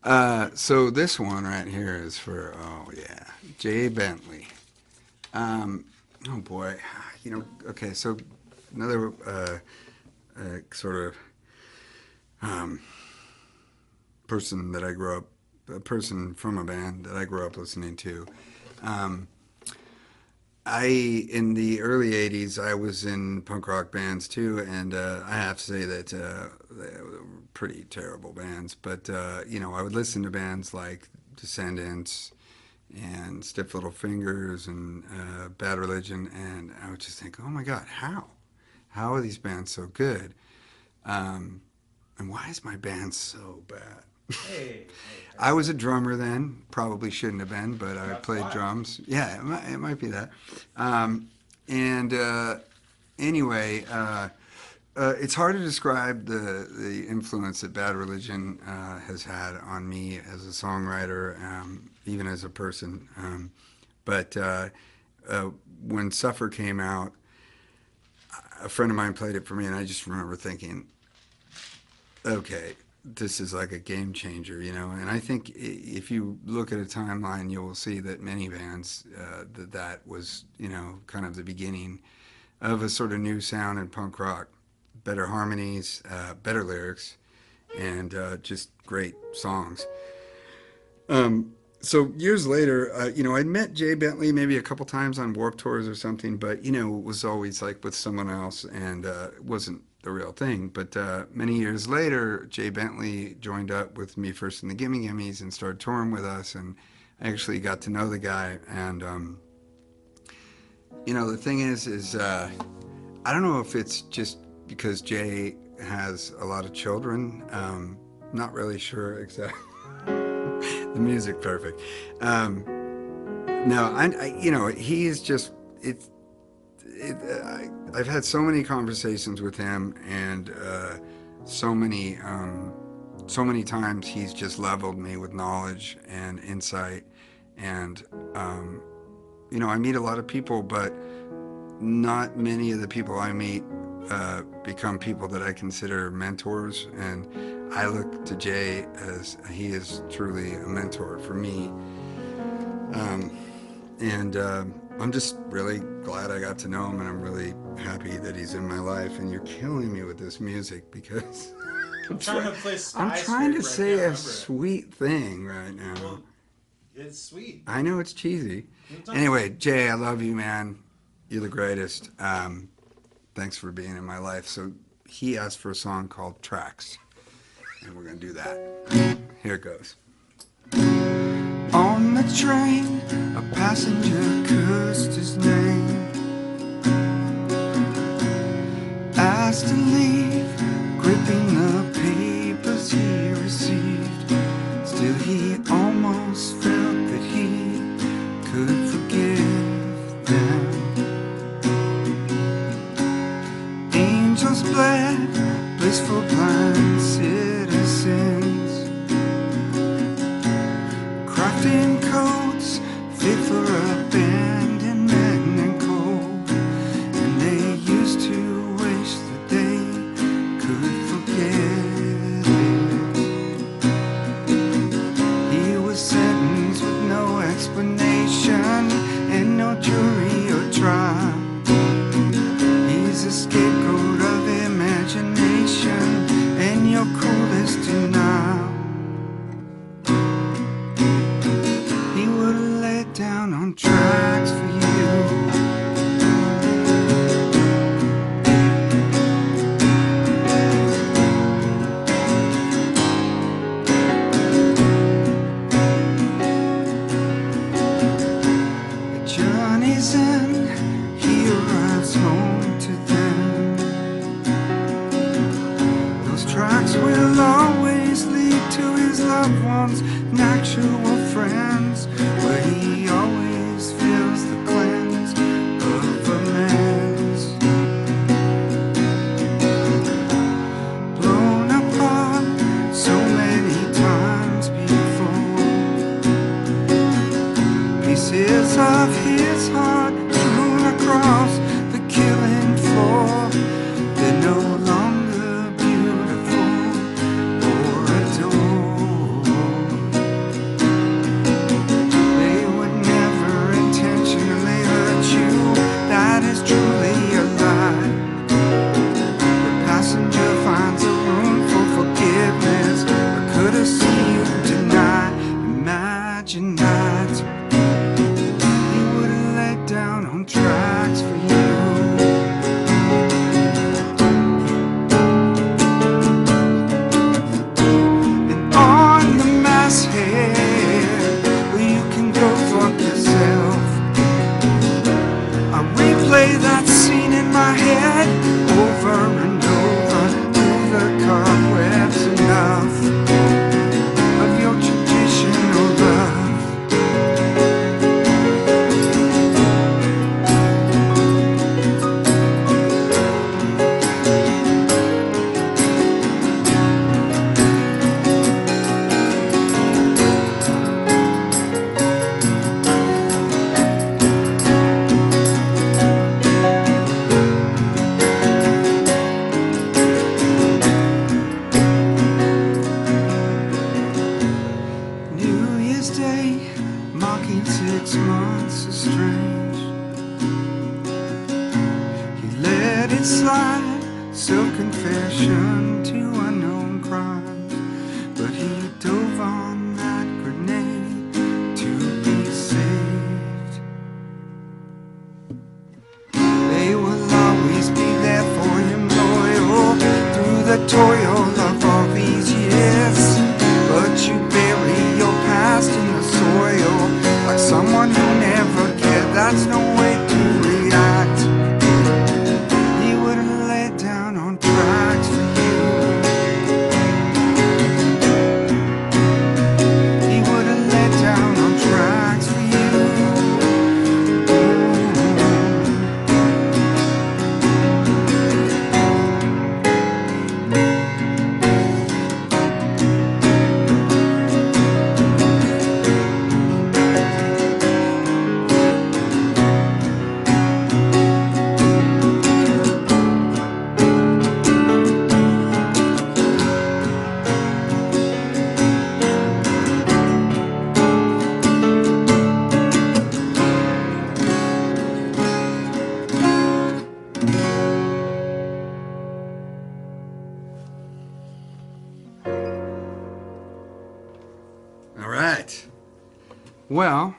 So this one right here is for, oh yeah, Jay Bentley. Um, oh boy, okay, so another sort of um, person that I grew up, a person from a band that I grew up listening to. Um, in the early 80s, I was in punk rock bands too, and I have to say that they were pretty terrible bands. But, I would listen to bands like Descendants and Stiff Little Fingers and Bad Religion, and I would just think, oh my God, how? How are these bands so good? Um, and why is my band so bad? Hey, I was a drummer then, probably shouldn't have been, but I that's played why. drums. Yeah, it might be that. Um, and anyway, it's hard to describe the influence that Bad Religion has had on me as a songwriter, even as a person. But uh, when Suffer came out, a friend of mine played it for me, and I just remember thinking, okay, this is like a game changer, And I think if you look at a timeline, you will see that many bands that was, kind of the beginning of a sort of new sound in punk rock, better harmonies, better lyrics, and just great songs. So years later, I'd met Jay Bentley maybe a couple times on Warped Tours or something, but it was always like with someone else, and it wasn't the real thing. But many years later, Jay Bentley joined up with me first in the Gimme Gimmes and started touring with us, and I actually got to know the guy. And the thing is I don't know if it's just because Jay has a lot of children. Not really sure exactly. The music perfect. No, he is just it's. I've had so many conversations with him, and so many times he's just leveled me with knowledge and insight. And I meet a lot of people, but not many of the people I meet become people that I consider mentors. And I look to Jay as he is truly a mentor for me. And I'm just really glad I got to know him, and I'm really happy that he's in my life. And you're killing me with this music because I'm trying to play I'm trying to Skyscraper. I say can't a remember sweet thing right it. now. Well, it's sweet. I know it's cheesy. Sometimes. Anyway, Jay, I love you, man. You're the greatest. Thanks for being in my life. So he asked for a song called Tracks, and we're going to do that. Here it goes. On the train, a passenger cursed his name, asked to leave, gripping the papers he received. Still he almost felt that he could forgive them. Angels bled, blissful blind citizens, crafting codes fit for abandonment and cold. And they used to wish that they could forget it. He was sentenced with no explanation and no jury or trial. He's a scapegoat of imagination and your coolest denial. He would have laid down on tracks for you. The journey's end, he arrives home to them. Those tracks will always lead to his loved ones and actual friends, where he always feels the cleanse of amends. Blown apart so many times before, pieces of his heart strewn across the killing floor. They're no longer beautiful or adored. months is strange. He let it slide, still confession to unknown crimes, but he dove on that grenade to be saved. They will always be there for him, loyal through the toil of all these years. But you bury your past in the soil like someone who never cared. That's no way to react. He would have laid down on tracks for you. He would have laid down on tracks for you. All right. Well,